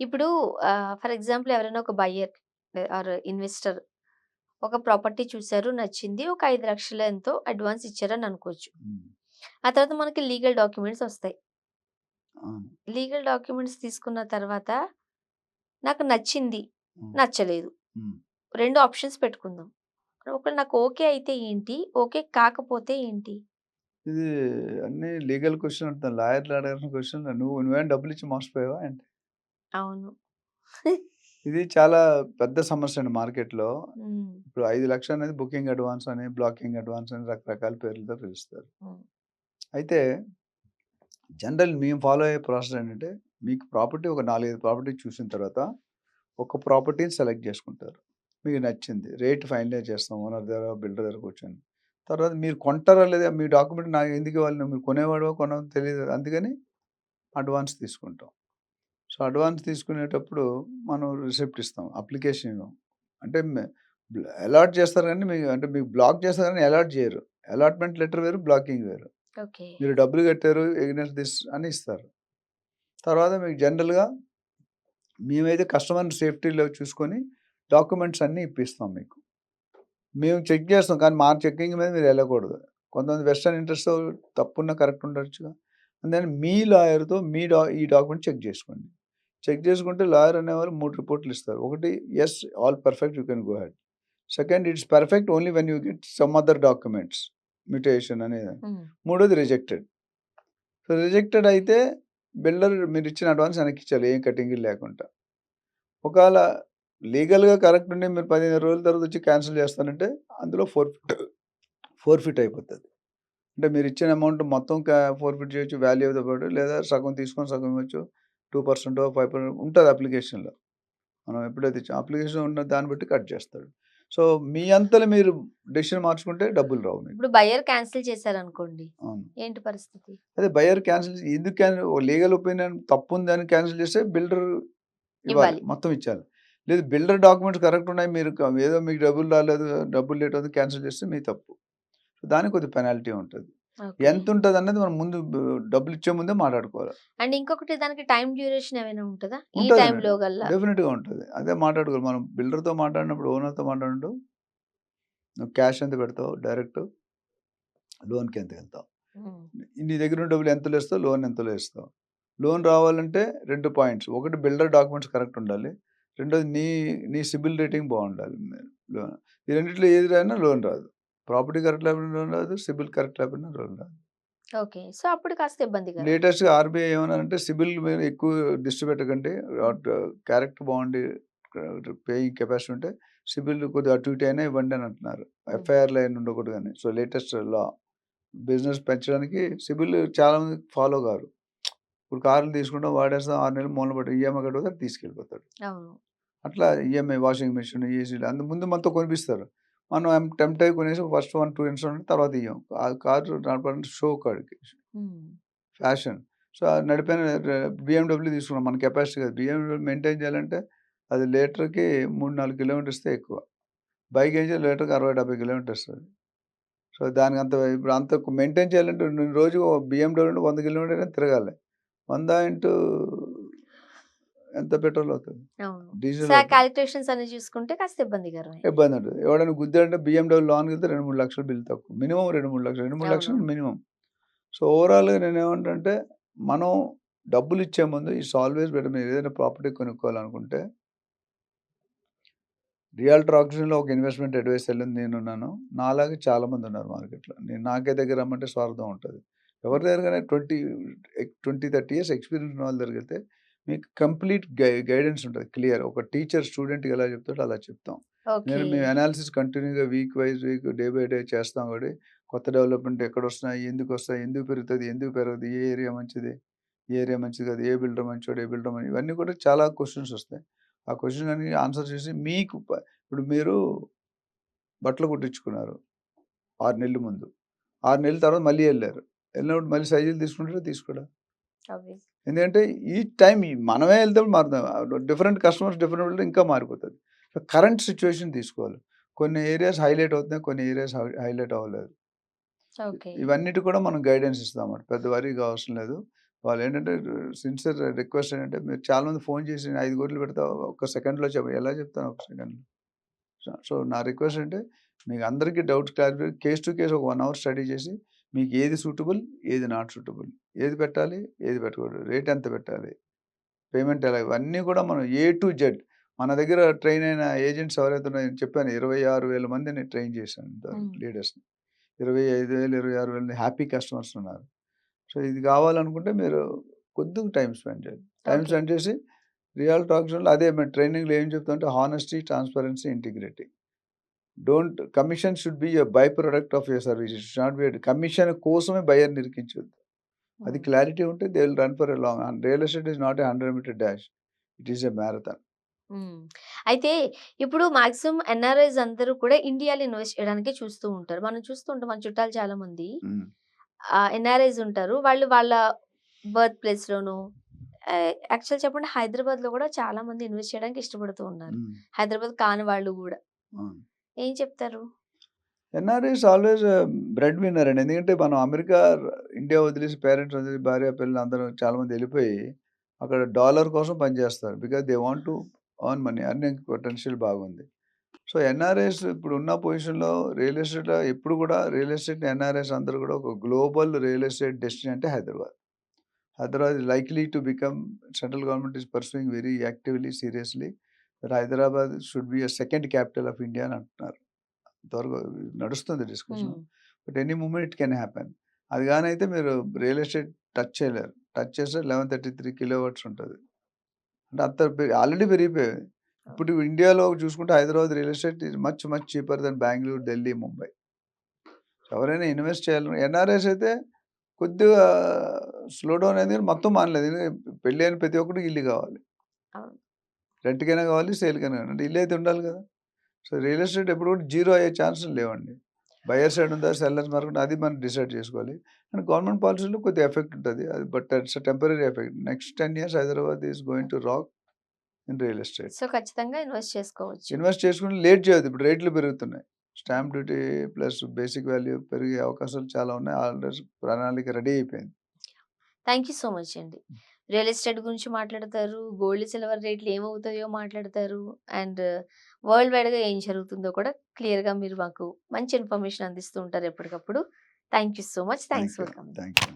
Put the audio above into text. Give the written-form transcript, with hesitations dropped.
ఇప్పుడు for example ఎవరైనా ఒక బయ్యర్ ఆర్ ఇన్వెస్టర్ ఒక ప్రాపర్టీ చూసారు, నచ్చింది. ఒక 5,00,000 ఎంతో అడ్వాన్స్ ఇచ్చారని అనుకోవచ్చు. హ్మ్. ఆ తర్వాత మనకి లీగల్ డాక్యుమెంట్స్ ఒస్తాయి. అవును. లీగల్ డాక్యుమెంట్స్ తీసుకున్న తర్వాత నాకు నచ్చింది, హ్మ్. నచ్చలేదు. హ్మ్. 2 ఆప్షన్స్ పెట్టుకుందాం. ఒకవేళ నాకు ఓకే అయితే ఏంటి? ఓకే కాకపోతే ఏంటి? ఇది అన్నీ లీగల్ క్వెషన్ అంటారు. లాయర్‌లు అడగాల్సిన క్వెషన్ నువ్వేమైనా డబ్బులిచ్చి మోసపోయావా ఏంటి? అవును. ఇది చాలా పెద్ద సమస్య అండి మార్కెట్‌లో. హ్మ్. ఇప్పుడు 5,00,000 అనేది బుకింగ్ అడ్వాన్స్ అని, బ్లాకింగ్ అడ్వాన్స్ అని రకరకాల పేర్లతో పిలుస్తారు. హ్మ్. అయితే జనరల్ మేము ఫాలో అయ్యే ప్రాసెస్ ఏంటంటే, మీకు ప్రాపర్టీ ఒక 4, 5 ప్రాపర్టీ చూసిన తర్వాత, ఒక ప్రాపర్టీని సెలెక్ట్ చేసుకుంటారు. మీకు నచ్చింది. రేట్ ఫైనలైజ్ చేస్తాం ఓనర్ దగ్గర, బిల్డర్ దగ్గర కూర్చొని. తర్వాత మీరు కొంటారా లేదా మీ డాక్యుమెంట్ నాకు ఎందుకు ఇవ్వాలి? నువ్వు కొనేవాడివో కొనవో తెలీదు. అందుకని అడ్వాన్స్ తీసుకుంటాం. సో, అడ్వాన్స్ తీసుకునేటప్పుడు మనం రిసిప్ట్ ఇస్తాం. అప్లికేషన్ ఇవ్వం. అంటే అలాట్ చేస్తారు గానీ, అంటే మీకు బ్లాక్ చేస్తారు గానీ అలాట్ చేయరు. అలాట్‌మెంట్ లెటర్ వేరు, బ్లాకింగ్ వేరు. ఓకే. మీరు డబ్బులు కట్టారు ఎగైన్స్ట్ థిస్ అని ఇస్తారు. తర్వాత మీకు జనరల్‌గా మేమైతే కస్టమర్ సేఫ్టీలో చూసుకొని డాక్యుమెంట్స్ అన్నీ ఇప్పిస్తాం మీకు. మేము చెక్ చేస్తాం. కానీ మా చెకింగ్ మీద మీరెళ్ళకూడదు. కొంతమంది వెస్టర్న్ ఇంట్రెస్ట్‌తో తప్పున్నా కరెక్ట్ ఉండొచ్చుగా. అందుకని మీ లాయర్‌తో మీ ఈ డాక్యుమెంట్ చెక్ చేసుకోండి. చెక్ చేసుకుంటే లాయర్ అనేవారు 3 రిపోర్ట్‌లు ఇస్తారు. ఒకటి yes all perfect you can go ahead. Second it's perfect only when you get some other documents mutation అనేది. హ్మ్. మూడోది రిజెక్టెడ్. సో, రిజెక్టెడ్ అయితే బిల్డర్ మీరిచ్చిన అడ్వాన్స్ వెనక్కిచ్చాలి ఏం కటింగులు లేకుండా. ఒకాళ లీగల్‌గా కరెక్ట్ ఉండి మీరు 15 రోజుల తర్వాత వచ్చి క్యాన్సెల్ చేస్తానంటే అందులో ఫోర్‌ఫిట్ అయిపోతది. అంటే మీరిచ్చిన అమౌంట్ మొత్తం ఫోర్‌ఫిట్ చేయొచ్చు వాల్యూతో పాటు లేదా సగం తీసుకొని సగం ఇవ్వచ్చు. 2% 5% ఉంటది అప్లికేషన్‌లో. మనం ఎప్పుడైతే అప్లికేషన్ ఉన్న దాన్ని బట్టి కట్ చేస్తాడు. సో, మీ అంతల మీరు డెసిషన్ మార్చుకుంటే డబ్బులు రావు మీకు. ఇప్పుడు బయ్యర్ క్యాన్సిల్ చేశారనుకోండి. అవును. ఏంటి పరిస్థితి? అదే బయర్ క్యాన్సెల్ ఎందుకు లీగల్ ఒపీనియన్ తప్పుందని క్యాన్సెల్ చేస్తే బిల్డర్ ఇవ్వాలి. ఇవ్వాలి. మొత్తం ఇచ్చాలి. లేదు బిల్డర్ డాక్యుమెంట్స్ కరెక్ట్ ఉన్నాయి. మీరు ఏదో మీకు డబ్బులు రాలేదు, డబ్బులు లేట్ అవుతుంది క్యాన్సెల్ చేస్తే మీ తప్పు. సో, దానికి కొద్దిగా పెనాల్టీ ఉంటది. ఓకే. ఎంతుంటదన్నది మనం ముందు డబ్బులిచ్చే ముందే మాట్లాడుకోవాలి. అండ్ ఇంకొకటి దానికి టైమ్ డ్యూరేషన్ ఏమైనా ఉంటదా? ఈ ఉంటదండి. టైమ్‌లో గల్లా డెఫినిట్‌గా ఉంటది. అదే మాట్లాడుకోవాలి. మనం బిల్డర్‌తో మాట్లాడినప్పుడు, ఓనర్‌తో మాట్లాడినప్పుడు నువ్వు క్యాష్ ఎంత పెడతావు డైరెక్ట్, లోన్‌కి ఎంతకెళ్తావు. హ్మ్. నీ దగ్గరున్న డబ్బులు ఎంతలో ఇస్తావు, లోన్ ఎంతలో ఇస్తావు. లోన్ రావాలంటే 2 పాయింట్స్. ఒకటి బిల్డర్ డాక్యుమెంట్స్ కరెక్ట్ ఉండాలి. రెండోది నీ సిబిల్ రేటింగ్ బావుండాలి. లోన్ ఈ రెండిట్లో ఏది రానా లోన్ రాదు. ప్రాపర్టీ కరెక్ట్ లేకపోయినా లోన్ రాదు. సిబిల్ కరెక్ట్ లేకపోయినా లోన్ రాదు. ఓకే. సో, అప్పుడు కాస్త ఇబ్బందికరం. లేటెస్ట్‌గా ఆర్‌బీఐ ఏమన్నారంటే సిబిల్ మీద ఎక్కువ దృష్టి పెట్టకండి. హ్మ్. క్యారెక్టర్ బావుండి పేయింగ్ కెపాసిటీ ఉంటే సిబిల్ కొద్దిగా అటు ఇటు అయినా ఇవ్వండి అని అంటున్నారు. హ్మ్. ఎఫ్ఐఆర్‌లు అయన్నీ ఉండకూడదని. సో, లేటెస్ట్ లా. బిజినెస్ పెంచడానికి సిబిల్ చాలా మంది ఫాలో గారు. ఇప్పుడు కార్‌లు తీసుకుంటాం, వాడేస్తాం 6 నెలలు మూలన పడి ఈఎంఐ కట్టకపోతే తీసుకెళ్ళిపోతాడు. అవును. అట్లా ఈఎంఐ వాషింగ్ మెషిన్, ఏసీలు ముందు మనతో కొనిపిస్తారు. మనం టెంప్ట్ అయ్యి కొనేసి ఫస్ట్ 1, 2 ఇన్స్టాల్మెంట్ తర్వాత ఇయ్యం. ఆ కారు నడపాలంటే షో కాడికి హ్మ్. ఫ్యాషన్. సో, నడిపిన బీఎండబ్ల్యూ తీసుకున్నాం. మన కెపాసిటీ కాదు. బీఎండబ్ల్యూ మెయింటైన్ చేయాలంటే అది లీటర్‌కి 3, 4 కిలోమీటర్స్ ఇస్తే ఎక్కువ. బైక్ అయితే లీటర్‌కి 60, 70 కిలోమీటర్స్ అది. సో, దానికి ఇప్పుడు అంత మెయింటైన్ చేయాలంటే నేను రోజు బీఎండబ్ల్యూ 100 కిలోమీటర్లు తిరగాలి. 100 ఇంటూ ఎంత పెట్రోల్ అవుతది? అవును. సో, డీజిల్ ఆ అవుతది. కాలిక్యులేషన్స్ అన్ని చూసుకుంటే కాస్త ఇబ్బందికరమే. ఇబ్బందుంటది. ఎవడైనా గుద్దాడంటే బీఎండబ్ల్యూ లోన్‌కెళ్తే 2, 3 లక్షలు బిల్ తక్కువ. మినిమమ్ 2, 3 లక్షలు. 2, 3 లక్షలు అవునవును. మినిమమ్. సో, ఓవరాల్‌గా నేనేమంటానంటే, మనం డబ్బులిచ్చే ముందు ఈస్ ఆల్వేస్ బెటర్ మీరేదైనా ప్రాపర్టీ కొనుక్కోవాలనుకుంటే, రియల్టర్ ఆక్సిషన్‌లో ఒక ఇన్వెస్ట్‌మెంట్ అడ్వైజర్‌లో నేనున్నాను. నాలాగా చాలా మందున్నారు మార్కెట్‌లో. నాకే దగ్గర రమ్మంటే స్వార్థం ఉంటది. ఎవరి హ్మ్. దగ్గరగానే 20, 30 ఇయర్స్ ఎక్స్‌పీరియన్స్ ఉన్న వాళ్ళ దగ్గరికెళ్తే మీకు కంప్లీట్ గైడెన్స్ ఉంటది క్లియర్. ఒక టీచర్ స్టూడెంట్‌కి ఎలా చెప్తాడో అలా చెప్తాం. ఓకే. మేము అనాలిసిస్ కంటిన్యూ‌గా వీక్, డే బై డే చేస్తాం కాబట్టి కొత్త డెవలప్‌మెంట్ ఎక్కడొస్తున్నాయి, ఎందుకొస్తాయి, ఎందుకు పెరుగుతది, ఎందుకు పెరగదు, ఏ ఏరియా మంచిది, ఏ ఏరియా మంచిది కాదు, ఏ బిల్డర్ మంచోడు, ఏ బిల్డర్ ఇవన్నీ కూడా చాలా క్వెషన్స్ వస్తాయి. ఆ క్వెషన్ అన్ని ఆన్సర్ చేసి మీకు ఇప్పుడు మీరు బట్టలు కుట్టించుకున్నారు 6 నెలల ముందు. 6 నెలల తర్వాత మళ్ళీ ఎళ్లారు. ఎళ్ళినప్పుడు మళ్ళీ సైజులు తీసుకుంటారా? తీసుకోరా? ఆబ్వియస్. ఎందుకంటే ఈ టైం మనమే ఎళ్తేప్పుడు మారుతాం. డిఫరెంట్ కస్టమర్స్ డిఫరెంట్ ఇంకా మారిపోతది. సో, కరెంట్ సిట్యుయేషన్ తీసుకోవాలి. కొన్ని ఏరియాస్ హైలైట్ అవుతున్నాయి. కొన్ని ఏరియాస్ హైలైట్ అవ్వలేదు. ఓకే. ఇవన్నిటికి కూడా మనం గైడెన్స్ ఇస్తామన్నమాట. పెద్ద వరీగా అవసరం లేదు. వాళ్ళేంటంటే సిన్సియర్ రిక్వెస్ట్ ఏంటంటే మీరు చాలా మంది ఫోన్ చేసి 5 కోట్లు పెడతా ఒక్క సెకండ్‌లో ఎలా చెప్తాను ఒక సెకండ్‌లో. సో, నా రిక్వెస్ట్ అంటే మీకు అందరికీ doubts clarify case to case ఒక 1 అవర్ స్టడీ చేసి మీకు ఏది సూటబుల్, ఏది నాట్ సూటబుల్, ఏది పెట్టాలి, ఏది పెట్టకూడదు, రేట్ ఎంత పెట్టాలి, పేమెంట్ ఎలా ఇవన్నీ కూడా మనం ఏ టు జెడ్ మన దగ్గర ట్రైన్ అయిన ఏజెంట్స్ ఎవరైతే ఉన్నారో నేను చెప్పాను 26,000 మందిని ట్రైన్ చేశాను హ్మ్. లీడర్స్‌ని. 25,000, 26,000 హ్యాపీ కస్టమర్స్ ఉన్నారు. సో, ఇది కావాలనుకుంటే మీరు కొద్దిగా టైమ్ స్పెండ్ చేయాలి. Time okay. స్పెండ్ చేసి రియల్ టాక్ షోలో అదే మేము ట్రైనింగ్‌లో ఏం చెప్తామంటే honesty, transparency, integrity. Don't commission should be a byproduct of your service. It should not be commission కోసమే బయర్‌ని ఇరికించొద్దు. అది హ్మ్. క్లారిటీ ఉంటే they will run for a long. And real estate is not a 100 meter dash. It is a marathon. హ్మ్. అయితే ఇప్పుడు maximum NRIs అందరూ కూడా ఇండియాలో ఇన్వెస్ట్ చేయడానికే చూస్తూ ఉంటారు. మనం చూస్తూ ఉంటాం మన చుట్టాలు చాలామంది హ్మ్. ఎన్ఆర్ఐస్ ఉంటారు. వాళ్ళు వాళ్ళ బర్త్ ప్లేస్‌లోనూ యాక్చువల్ చెప్పండి హైదరాబాద్‌లో కూడా చాలామంది ఇన్వెస్ట్ చేయడానికి ఇష్టపడుతూ ఉన్నారు. హ్మ్. హైదరాబాద్ కాని వాళ్ళు గూడా. అవును. ఏం చెప్తారు? ఎన్ఆర్‌ఐస్ ఆల్‌వేస్ బ్రెడ్ విన్నర్ అండి. ఎందుకంటే మనం అమెరికా, ఇండియా వదిలేసి పేరెంట్స్ వదిలేసి భార్య, పిల్లలు అందరూ చాలామంది ఎళ్ళిపోయి అక్కడ డాలర్ కోసం పనిచేస్తారు. Because they want to earn money. Earning potential బాగుంది. సో, ఎన్ఆర్‌ఐస్ ఇప్పుడున్న పొజిషన్‌లో రియల్ ఎస్టేట్‌లో ఎప్పుడు కూడా రియల్ ఎస్టేట్ ఎన్ఆర్‌ఐస్ అందరూ కూడా ఒక గ్లోబల్ రియల్ ఎస్టేట్ డెస్టినీ అంటే Hyderabad. Hyderabad is likely to become central government is pursuing very actively, seriously that Hyderabad should be a second capital of India అని అంటున్నారు. ఇంతవరకు నడుస్తుంది discussion. Hmm. But any moment it can happen. అది గానైతే మీరు real estate touch చేయలేరు. Touch చేస్తే 1133 kilowatts ఉంటది. అంటే అంత ఆల్రెడీ పెరిగిపోయాయి. అవును. ఇప్పుడు ఇండియాలో చూసుకుంటే Hyderabad real estate is much much cheaper than Bengaluru, Delhi, Mumbai. ఎవరైనా ఇన్వెస్ట్ చేయాలని ఎన్ఆర్ఐస్ అయితే కొద్దిగా స్లో డౌన్ అయింది కానీ మొత్తం మానలేదు. ఎందుకంటే పెళ్ళైన ప్రతి ఒక్కడికి ఇల్లు కావాలి. అవును. రెంట్‌కైనా కావాలి, సేల్‌కైనా కావాలి. అంటే ఇల్లు అయితే ఉండాలి కదా! సో, రియల్ ఎస్టేట్ ఎప్పుడు కూడా జీరో అయ్యే ఛాన్సులు లేవండి. బయర్ సైడ్ ఉందా, సెల్లర్స్ మార్కెట్ అది మనం డిసైడ్ చేసుకోవాలి. అండ్ గవర్నమెంట్ పాలసీలో కొద్దిగా ఎఫెక్ట్ ఉంటది. అది but it's a temporary effect. Next 10 years Hyderabad is going to rock in real estate. So, ఖచ్చితంగా ఇన్వెస్ట్ చేసుకోవచ్చు. ఇన్వెస్ట్ చేసుకొని లేట్ చేయొద్దు. ఇప్పుడు రేట్లు పెరుగుతున్నాయి. Stamp duty plus basic value పెరిగే అవకాశాలు చాలా ఉన్నాయి. ఆల్రెడీ ప్రణాళిక రెడీ అయిపోయింది. థాంక్ యూ సో మచ్ అండి. రియల్ ఎస్టేట్ గురించి మాట్లాడతారు. గోల్డ్, సిల్వర్ రేట్లు ఏమవుతాయో మాట్లాడతారు. అండ్ వరల్డ్ వైడ్‌గా ఏం జరుగుతుందో కూడా క్లియర్‌గా మీరు మాకు మంచి ఇన్ఫర్మేషన్ అందిస్తూ ఉంటారు ఎప్పటికప్పుడు. Thank you so much. Thank thanks you. For coming. Thank you.